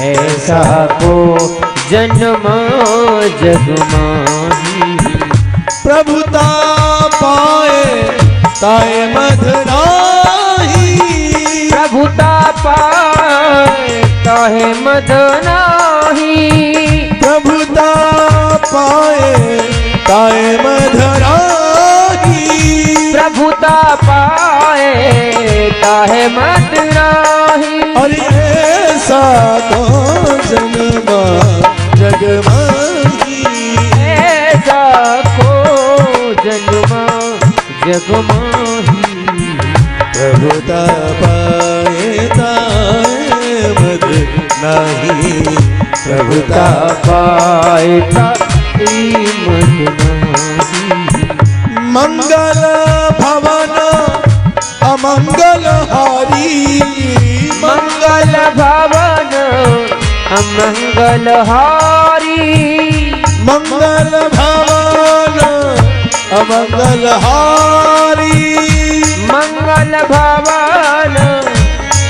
ऐसा को जन्म जग माही। प्रभुता पाए ताए मध नाही। प्रभुता पाए ताहे मद नाही। प्रभुता पाए ताए मध नाही। प्रभुता पाए ताहे मद नाही। अरे ऐसा तो जन्म जग माही। ऐसा को जन्म जग माही। प्रभुता पाए ताए मध नाही। प्रभुता पाए ताए मद नाही। मंगल भवन अमंगल हारी। मंगल भवन अमंगल हारी। मंगल भवन अमंगल हारी। मंगल भवन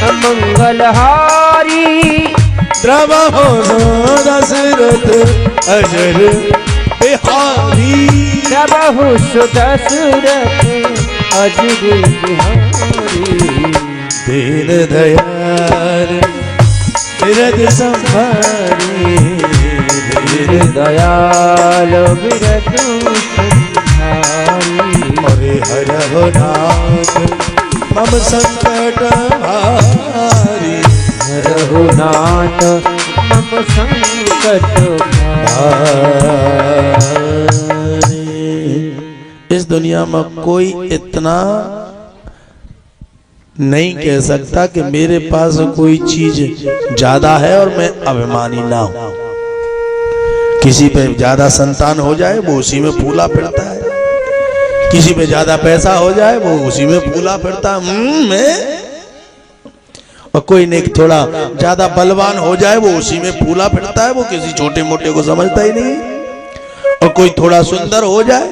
अमंगल हारी। द्रवहो दशरथ अजर बिहारी। द्रवहु दशरथ अजर बिहारी। दीन दयाल बिरद संभारी। दीन दयाल बिरद संभारी। अरे हरहु नाथ मम संकट भारी। हरहु नाथ मम संकट भारी। इस दुनिया में कोई इतना नहीं कह सकता कि मेरे पास कोई चीज ज्यादा है और मैं अभिमानी ना हूं। किसी पे ज्यादा संतान हो जाए वो उसी में फूला फिरता है। किसी पे ज्यादा पैसा हो जाए वो उसी में फूला फिरता है। मैं और कोई नहीं थोड़ा ज्यादा बलवान हो जाए वो उसी में फूला फिरता है। वो किसी छोटे मोटे को समझता ही नहीं। और कोई थोड़ा सुंदर हो जाए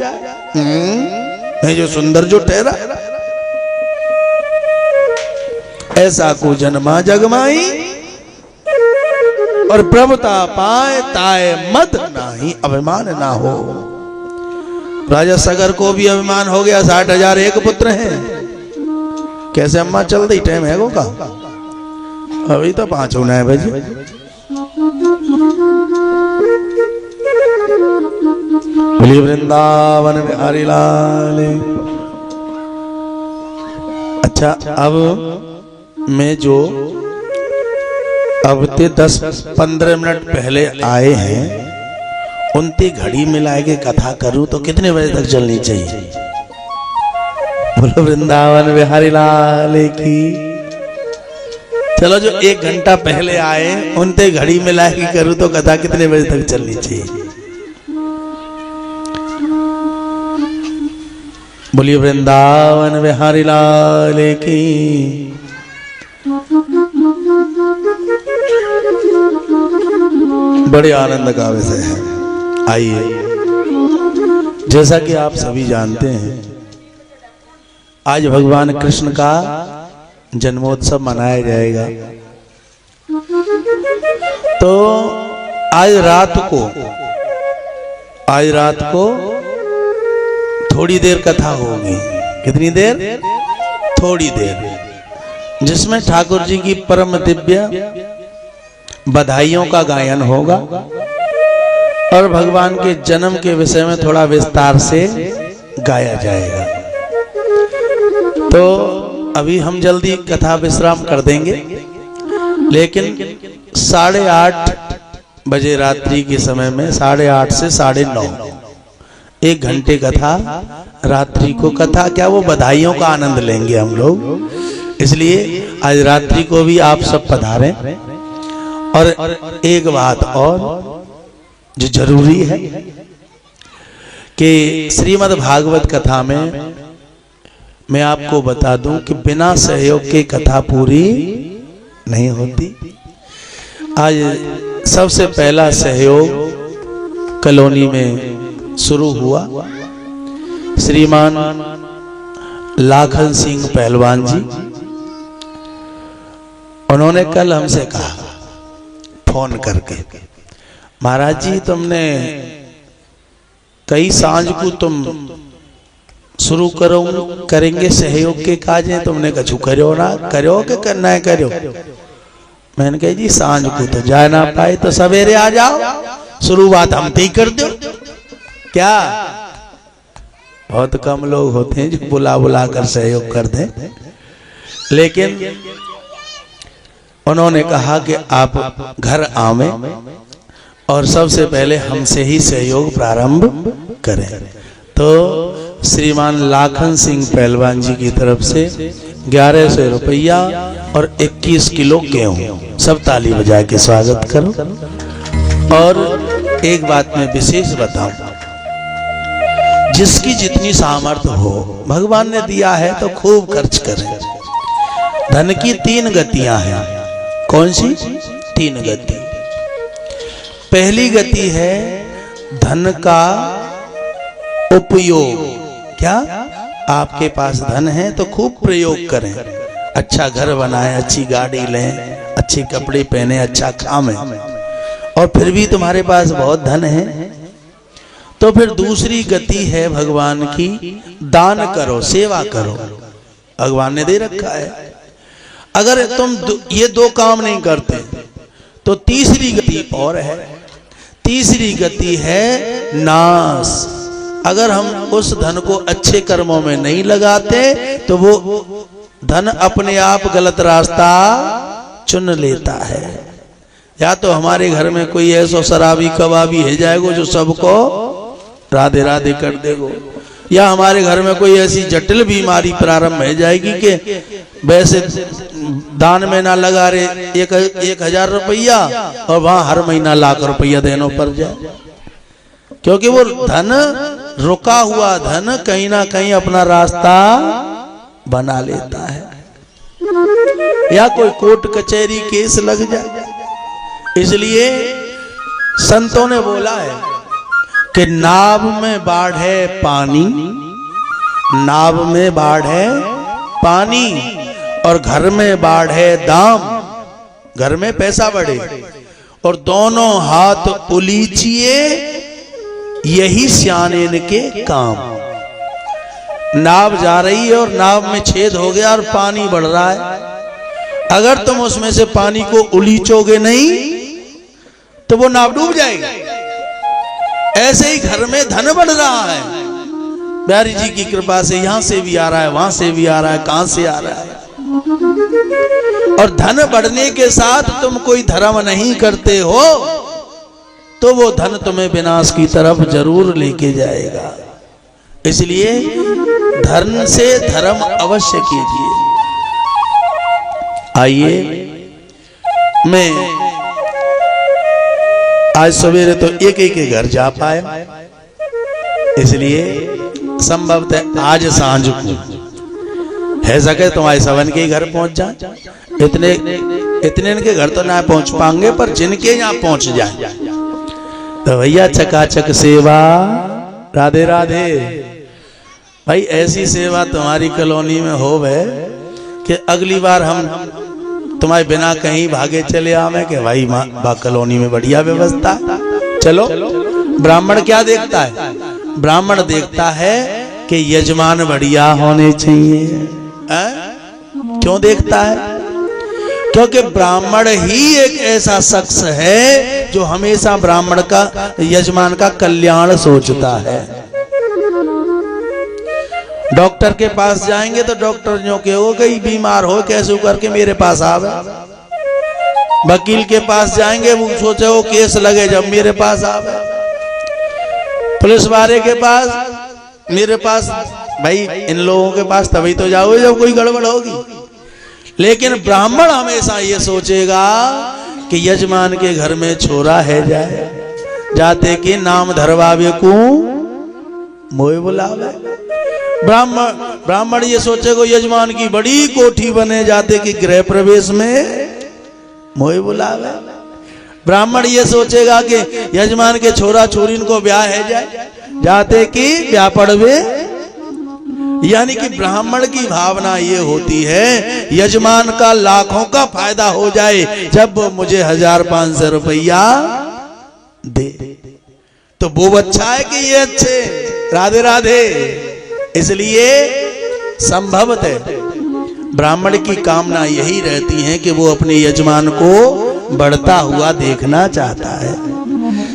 नहीं जो सुंदर जो ठहरा। ऐसा को जन्मा जगमाई। और प्रभुता पाए ताए मद नाही। अभिमान ना हो। राजा सगर को भी अभिमान हो गया। 60,001 पुत्र हैं। कैसे अम्मा चल रही टाइम है का अभी तो 5 होना है बजे। बोलिए वृंदावन बिहारी लाल। अच्छा अब मैं जो अब ते 10-15 मिनट पहले आए हैं उनती घड़ी मिला के कथा करूं तो कितने बजे तक चलनी चाहिए? बोलो वृंदावन बिहारी लाल की। चलो जो 1 घंटा पहले आए उनते घड़ी मिला के करूं तो कथा कितने बजे तक चलनी चाहिए? बोलिए वृंदावन बिहारी लाल की। बड़े आनंद का विषय है। आइए, जैसा कि आप सभी जानते हैं आज भगवान कृष्ण का जन्मोत्सव मनाया जाएगा। तो आज रात को थोड़ी देर कथा होगी। कितनी देर? थोड़ी देर, जिसमें ठाकुर जी की परम दिव्य बधाइयों का गायन होगा और भगवान के जन्म के विषय में थोड़ा विस्तार से गाया जाएगा। तो अभी हम जल्दी कथा विश्राम कर देंगे, लेकिन 8:30 बजे रात्रि के समय में 8:30 से 9:30 1 घंटे कथा रात्रि को। कथा क्या, वो बधाइयों का आनंद लेंगे हम लोग। इसलिए आज रात्रि को भी आप सब पधारें। और एक बात और जो जरूरी है कि श्रीमद् भागवत कथा में मैं आपको बता दूं कि बिना सहयोग के कथा पूरी नहीं होती। आज सबसे पहला सहयोग कॉलोनी में शुरू हुआ। श्रीमान लाखन सिंह पहलवान जी उन्होंने कल हमसे कहा फोन करके, महाराज जी तुमने कई सांझ को तुम शुरू करेंगे सहयोग के काजें, तुमने कछु करो ना करो के करना है करो। मैंने कहा जी सांझ को तो जा ना पाए तो सवेरे आ जाओ, शुरुआत हम ही कर दो। क्या बहुत कम लोग होते हैं जो बुला बुला कर सहयोग कर दें, लेकिन उन्होंने कहा कि आप घर आवे और सबसे पहले हमसे ही सहयोग प्रारंभ करें। तो श्रीमान लाखन सिंह पहलवान जी की तरफ से 1100 रुपया और 21 किलो गेहूं, सब ताली बजा के स्वागत करो। और एक बात मैं विशेष बताऊं, जिसकी जितनी सामर्थ्य हो भगवान ने दिया है तो खूब खर्च करें। धन की 3 गतियां हैं। कौन सी 3 गति? पहली गति है धन का उपयोग। क्या आपके पास धन है तो खूब प्रयोग करें, अच्छा घर बनाएं, अच्छी गाड़ी लें, अच्छे कपड़े पहने, अच्छा खाएं, और फिर भी तुम्हारे पास बहुत धन है तो फिर दूसरी गति है भगवान की, दान करो, सेवा करो, भगवान ने दे रखा है। अगर तुम ये 2 काम नहीं करते तो तीसरी गति और है। तीसरी गति है नाश। अगर हम उस धन को अच्छे कर्मों में नहीं लगाते तो वो धन अपने आप गलत रास्ता चुन लेता है। या तो हमारे घर में कोई ऐसा शराबी कबाबी है जाएगा जो सबको राधे राधे कर देगो, या हमारे घर में कोई ऐसी जटिल बीमारी प्रारंभ हो जाएगी कि वैसे दान में ना लगा रहे 1000 रुपया और वहां हर महीना लाख रुपया देना पड़ जाए, क्योंकि वो धन, रुका हुआ धन कहीं ना कहीं अपना रास्ता बना लेता है, या कोई कोर्ट कचहरी केस लग जाए। इसलिए संतों ने बोला है कि नाव में बाढ़ है पानी, नाव में बाढ़ है पानी, और घर में बाढ़ है दाम, घर में पैसा बढ़े, और दोनों हाथ उलीचिए यही सियाने के काम। नाव जा रही है और नाव में छेद हो गया और पानी बढ़ रहा है, अगर तुम उसमें से पानी को उलीचोगे नहीं तो वो नाव डूब जाएगी। ऐसे ही घर में धन बढ़ रहा है, बिहारी जी की कृपा से यहां से भी आ रहा है, वहां से भी आ रहा है, कहां से आ रहा है। और धन बढ़ने के साथ तुम कोई धर्म नहीं करते हो तो वो धन तुम्हें विनाश की तरफ जरूर लेके जाएगा। इसलिए धर्म से धर्म अवश्य कीजिए। आइए, मैं आज सवेरे तो एक के घर जा पाया, इसलिए संभवतः आज सांझ को है सके तुम्हारे सवन के घर पहुंच जाए। इतने इनके घर तो ना पहुंच पाएंगे, पर जिनके यहाँ पहुंच जाए तो भैया चकाचक सेवा। राधे राधे। भाई ऐसी सेवा तुम्हारी कॉलोनी में हो भे कि अगली बार हम तुम्हारे बिना कहीं भागे चले आवे कि भाई बा कॉलोनी में बढ़िया व्यवस्था। चलो, ब्राह्मण क्या देखता है? ब्राह्मण देखता है कि यजमान बढ़िया होने चाहिए। क्यों देखता है? क्योंकि ब्राह्मण ही एक ऐसा शख्स है जो हमेशा ब्राह्मण का, यजमान का कल्याण सोचता है। डॉक्टर के पास जाएंगे तो डॉक्टर जो के हो गई बीमार हो कैसे करके मेरे पास आवे। वकील के पास जाएंगे वो सोचे वो केस लगे जब मेरे पास आवे। पुलिस वाले के पास, मेरे पास, भाई इन लोगों के पास तभी तो जाओगे जब कोई गड़बड़ होगी। लेकिन ब्राह्मण हमेशा ये सोचेगा कि यजमान के घर में छोरा है जाए, जाते कि नाम धरवावे को मोए बुलावे। ब्राह्मण ये सोचेगा यजमान की बड़ी कोठी बने, जाते कि गृह प्रवेश में मोए बुलावे। ब्राह्मण ये सोचेगा कि यजमान के छोरा छोरी को ब्याह है जाए, जाते कि ब्याह पड़वे। यानी कि ब्राह्मण की भावना ये होती है यजमान का लाखों का फायदा हो जाए जब वो मुझे 1500 रुपया दे, तो वो अच्छा है कि ये अच्छे। राधे राधे। इसलिए संभवतः ब्राह्मण की कामना यही रहती है कि वो अपने यजमान को बढ़ता हुआ देखना चाहता है,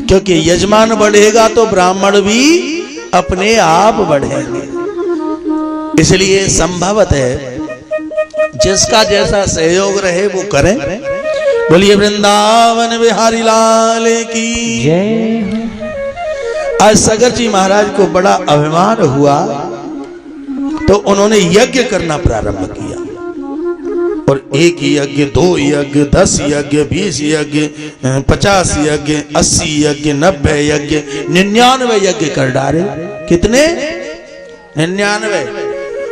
क्योंकि यजमान बढ़ेगा तो ब्राह्मण भी अपने आप बढ़ेंगे। इसलिए संभवतः जिसका जैसा सहयोग रहे वो करें। बोलिए वृंदावन बिहारी लाल की जय। आज सगर जी महाराज को बड़ा अभिमान हुआ तो उन्होंने यज्ञ करना प्रारंभ किया, और 1 यज्ञ, 2 यज्ञ, 10 यज्ञ, 20 यज्ञ, 50 यज्ञ, 80 यज्ञ, 90 यज्ञ, 99 यज्ञ कर डाले। कितने? 99।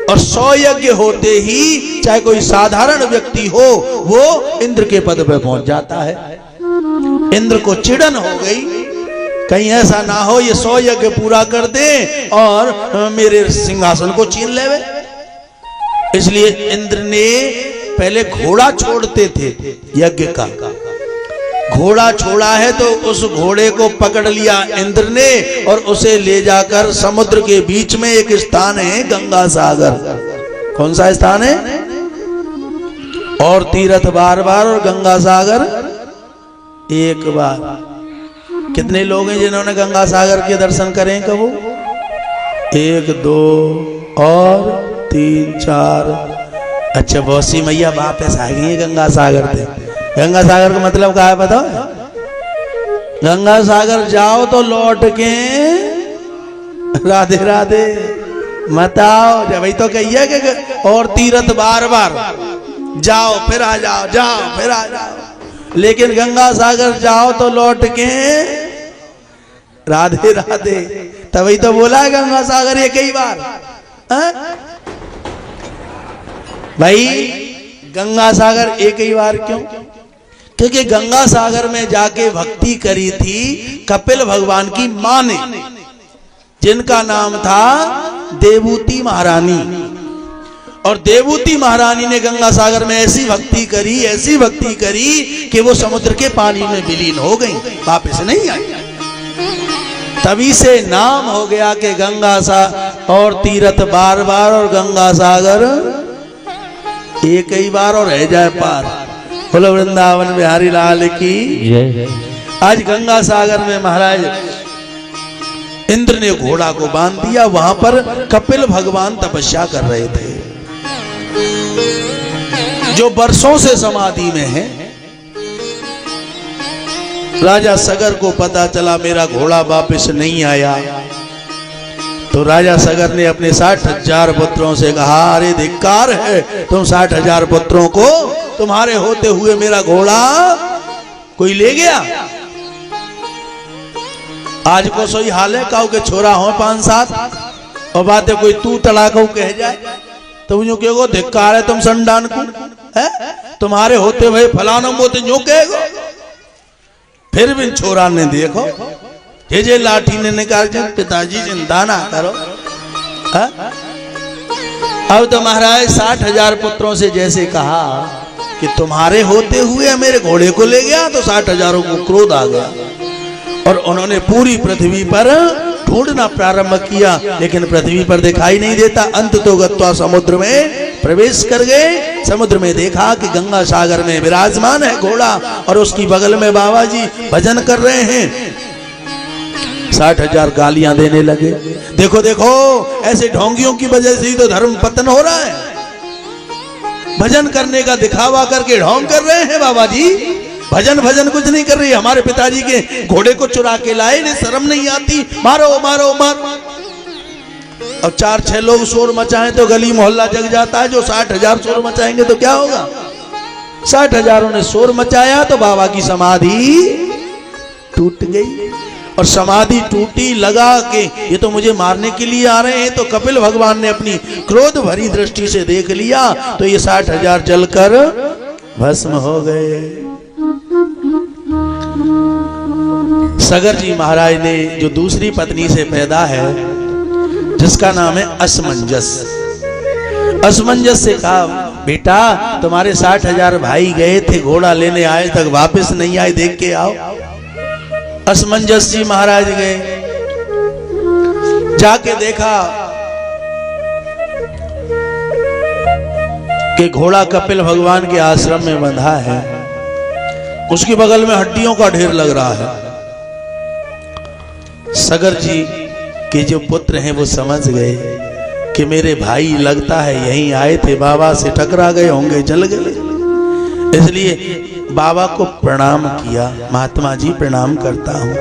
और 100 यज्ञ होते ही चाहे कोई साधारण व्यक्ति हो वो इंद्र के पद पर पहुंच जाता है। इंद्र को चिड़न हो गई, कहीं ऐसा ना हो ये 100 यज्ञ पूरा कर दे और मेरे सिंहासन को छीन लेवे। इसलिए इंद्र ने पहले घोड़ा छोड़ते थे यज्ञ का, घोड़ा छोड़ा है तो उस घोड़े को पकड़ लिया इंद्र ने और उसे ले जाकर समुद्र के बीच में एक स्थान है गंगा सागर। कौन सा स्थान है? और तीर्थ बार बार और गंगा सागर एक बार। कितने लोग हैं जिन्होंने गंगा सागर के दर्शन करें कबू? 1 2 और 3 4। अच्छा, बौसी मैया वापस आ गई है गंगा सागर से। गंगा सागर का मतलब क्या है पता है? गंगा सागर जाओ तो लौट के राधे राधे मत आओ। जब वही तो कहिए कि और तीर्थ बार बार जाओ फिर आ जाओ, जाओ फिर आ जाओ। लेकिन गंगा सागर जाओ तो लौट के राधे राधे। तभी तो बोला है गंगा सागर एक ही बार। भाई गंगा सागर एक ही बार क्यों? क्योंकि गंगा सागर में जाके भक्ति करी थी कपिल भगवान की मां ने, जिनका नाम था देवूती महारानी। और देवूती महारानी ने गंगा सागर में ऐसी भक्ति करी, ऐसी भक्ति करी कि वो समुद्र के पानी में विलीन हो गई, वापस नहीं आई। तभी से नाम हो गया कि गंगा और तीर्थ बार बार और गंगा सागर एक ही बार और रह जाए पार। बोलो वृंदावन बिहारी लाल की जय। आज गंगा सागर में महाराज इंद्र ने घोड़ा को बांध दिया। वहां पर कपिल भगवान तपस्या कर रहे थे, जो वर्षों से समाधि में है। राजा सगर को पता चला मेरा घोड़ा वापस नहीं आया, तो राजा सगर ने अपने 60,000 पुत्रों से कहा, अरे धिक्कार है, तुम 60,000 पुत्रों को तुम्हारे होते हुए मेरा घोड़ा कोई ले गया। आज को सोई हाल है, काऊ के छोरा हो 5-7 और बातें कोई तू तड़ाको कह जाए तो यूं कहो धिक्कार है तुम संडान को, है तुम्हारे होते हुए फलाना मोते यूं कहेगो। फिर भी छोरा ने देखो जे लाठी ने निकाल के पिताजी चिंता ना करो। अब तो महाराज 60,000 पुत्रों से जैसे कहा कि तुम्हारे होते हुए मेरे घोड़े को ले गया, तो 60,000 को क्रोध आ गया और उन्होंने पूरी पृथ्वी पर ढूंढना प्रारंभ किया, लेकिन पृथ्वी पर दिखाई नहीं देता। अंत तो गत्वा समुद्र में प्रवेश कर गए। समुद्र में देखा कि गंगा सागर में विराजमान है घोड़ा और उसकी बगल में बाबा जी भजन कर रहे हैं। 60,000 गालियां देने लगे। देखो देखो, ऐसे ढोंगियों की वजह से ही तो धर्म पतन हो रहा है। भजन करने का दिखावा करके ढोंग कर रहे हैं बाबा जी। भजन भजन कुछ नहीं कर रही। हमारे पिताजी के घोड़े को चुरा के लाए, इन्हें शर्म नहीं आती, मारो मारो मारो। अब 4-6 लोग शोर मचाएं तो गली मोहल्ला जग जाता है। जो 60,000 शोर मचाएंगे तो क्या होगा? 60,000 ने शोर मचाया तो बाबा की समाधि टूट गई। और समाधि टूटी, लगा कि ये तो मुझे मारने के लिए आ रहे हैं। तो कपिल भगवान ने अपनी क्रोध भरी दृष्टि से देख लिया तो ये 60,000 जलकर भस्म हो गए। सगर जी महाराज ने जो दूसरी पत्नी से पैदा है, जिसका नाम है असमंजस, असमंजस से कहा, बेटा तुम्हारे 60,000 भाई गए थे, घोड़ा लेने आए तक वापस नहीं आए, देख के आओ। असमंजस जी महाराज गए, जाके देखा कि घोड़ा कपिल भगवान के आश्रम में बंधा है, उसके बगल में हड्डियों का ढेर लग रहा है। सगर जी के जो पुत्र हैं वो समझ गए कि मेरे भाई लगता है यहीं आए थे, बाबा से टकरा गए होंगे, जल गए, इसलिए बाबा को प्रणाम किया। महात्मा जी प्रणाम करता हूं।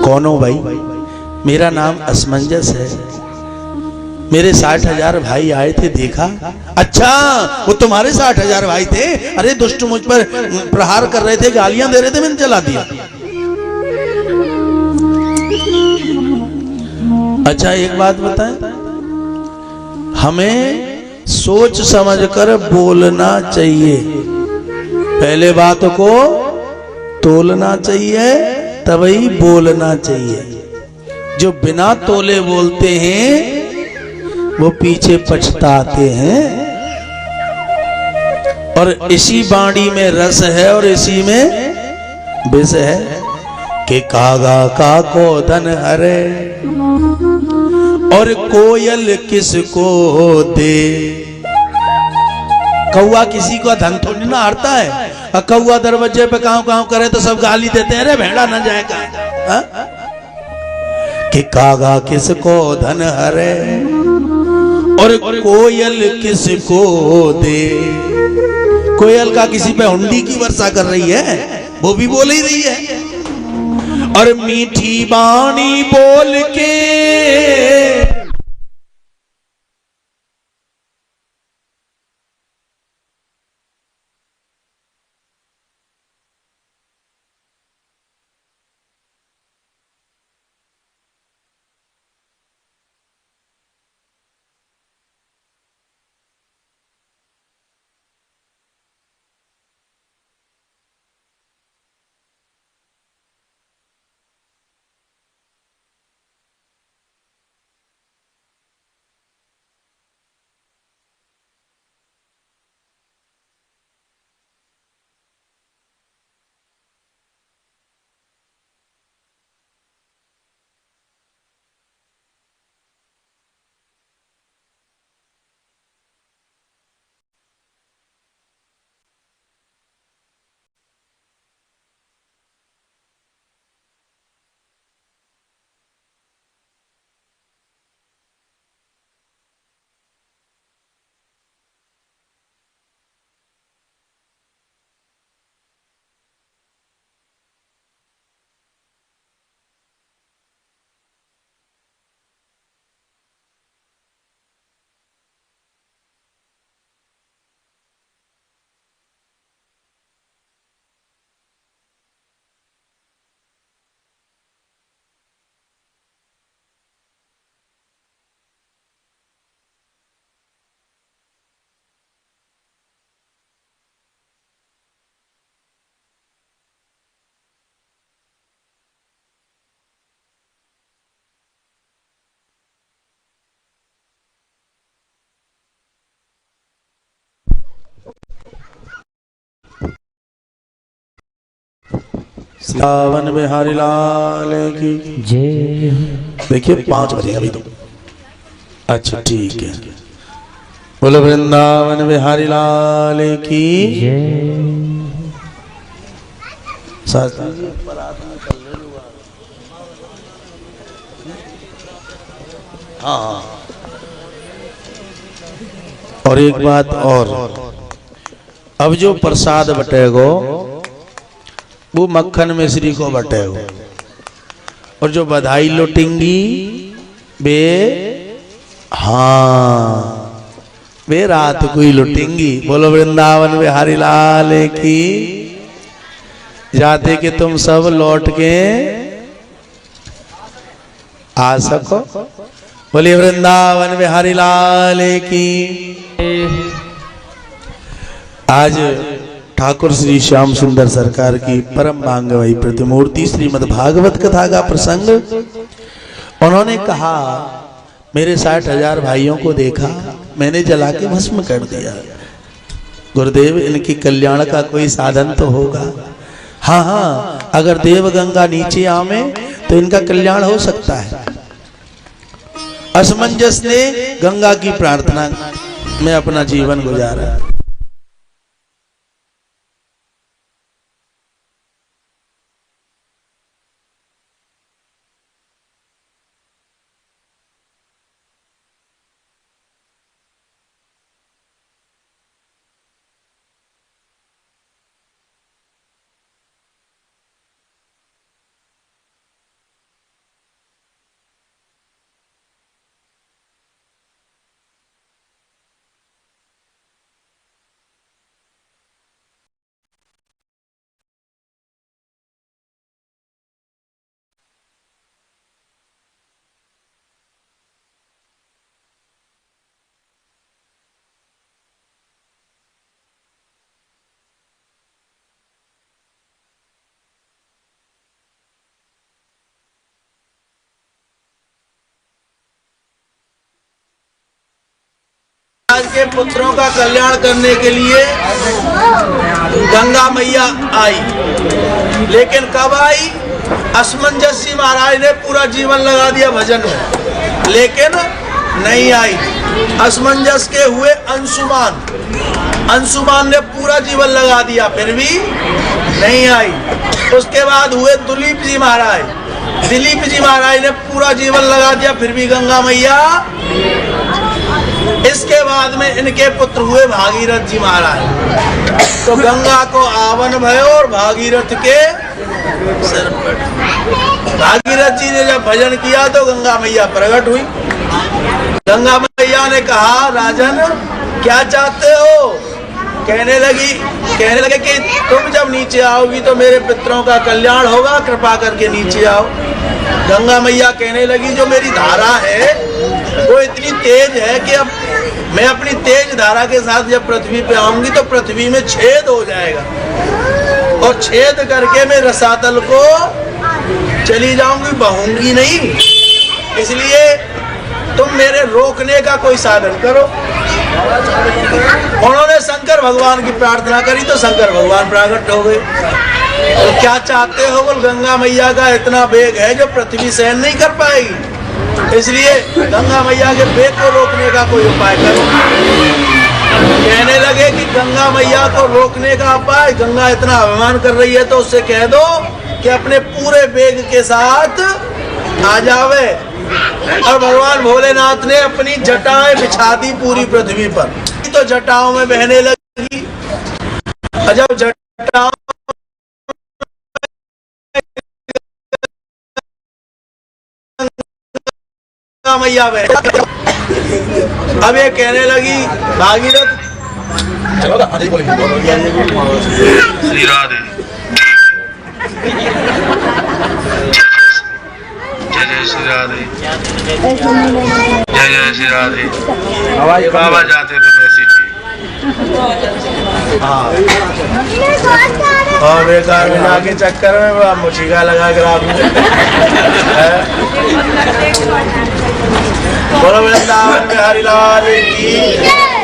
कौन हो भाई? मेरा नाम असमंजस है, मेरे 60,000 भाई आए थे, देखा? अच्छा वो तुम्हारे 60,000 भाई थे? अरे दुष्ट मुझ पर प्रहार कर रहे थे, गालियां दे रहे थे, मैंने जला दिया। अच्छा एक बात बताएं, हमें सोच समझकर बोलना चाहिए, पहले बात को तोलना चाहिए तभी बोलना चाहिए। जो बिना तोले बोलते हैं वो पीछे पछताते हैं। और इसी बाणी में रस है और इसी में विष है कि कागा काको धन हरे और कोयल किसको दे। कौआ किसी को धन थोड़ी ना हरता है, और कौआ दरवाजे पे काव काव करे तो सब गाली देते हैं, अरे भेड़ा ना जाएगा। कि कागा किसको धन हरे और कोयल किसको दे। कोयल का किसी पे हुंडी की वर्षा कर रही है, वो भी बोल ही रही है। और मीठी बाणी बोल के सावन बिहारी लाल की जय। देखिए 5 बजे अभी तो। अच्छा ठीक है, बोलो वृंदावन बिहारी लाल की जय। शास्त्री जी हाँ। और एक बात और, अब जो प्रसाद बटेगो वो मक्खन मिश्री को बटेगो, और जो बधाई लुटेंगी वे हाँ वे रात को ही लुटेंगी। बोलो वृंदावन बिहारी लाल की। जाते कि तुम सब लौट के आ सको। बोलिए वृंदावन बिहारी लाल की। आज ठाकुर श्री श्याम सुंदर सरकार की परम भांगवई प्रतिमूर्ति श्रीमद् भागवत कथा का प्रसंग। उन्होंने कहा मेरे 60,000 भाइयों को देखा, मैंने जला के भस्म कर दिया। गुरुदेव, इनकी कल्याण का कोई साधन तो होगा? हाँ हाँ, अगर देव गंगा नीचे आवे तो इनका कल्याण हो सकता है। असमंजस ने गंगा की प्रार्थना में अपना जीवन गुजारा। आज के पुत्रों का कल्याण करने के लिए गंगा मैया आई, लेकिन कब आई? असमंजस जी महाराज ने पूरा जीवन लगा दिया भजन में, लेकिन नहीं आई। असमंजस के हुए अंशुमान, अंशुमान ने पूरा जीवन लगा दिया, फिर भी नहीं आई। उसके बाद हुए दिलीप जी महाराज, दिलीप जी महाराज ने पूरा जीवन लगा दिया, फिर भी गंगा मैया। इसके बाद में इनके पुत्र हुए भागीरथ जी महाराज। तो गंगा को आवन भयो और भागीरथ के सिर पर। भागीरथ जी ने जब भजन किया तो गंगा मैया प्रकट हुई। गंगा मैया ने कहा, राजन क्या चाहते हो? कहने लगे कि तुम जब नीचे आओगी तो मेरे पितरों का कल्याण होगा, कृपा करके नीचे आओ। गंगा मैया कहने लगी, जो मेरी धारा है वो इतनी तेज है कि अब मैं अपनी तेज धारा के साथ जब पृथ्वी पे आऊंगी तो पृथ्वी में छेद हो जाएगा, और छेद करके मैं रसातल को चली जाऊंगी, बहूंगी नहीं। इसलिए तुम मेरे रोकने का कोई साधन करो। उन्होंने शंकर भगवान की प्रार्थना करी तो शंकर भगवान प्रकट हो गए। तो क्या चाहते हो? बोल, गंगा मैया का इतना वेग है जो पृथ्वी सहन नहीं कर पाएगी, इसलिए गंगा मैया के वेग को रोकने का कोई उपाय करो। कहने लगे कि गंगा मैया को रोकने का उपाय, गंगा इतना अभिमान कर रही है तो उससे कह दो कि अपने पूरे वेग के साथ आ जावे। और भगवान भोलेनाथ ने अपनी जटाएं बिछा दी पूरी पृथ्वी पर, तो जटाओं में बहने लगी। जब जटाओं मैया बह, अब ये कहने लगी भागीरथ, श्री राधे, जय जय श्री राधे, जय जय श्री राधे। बाबा जाते थे वैसी थी। हाँ, और बेकार मिला के चक्कर में वो मुझीका लगा कर आप बोलो वृंदावन में हरिलाल की।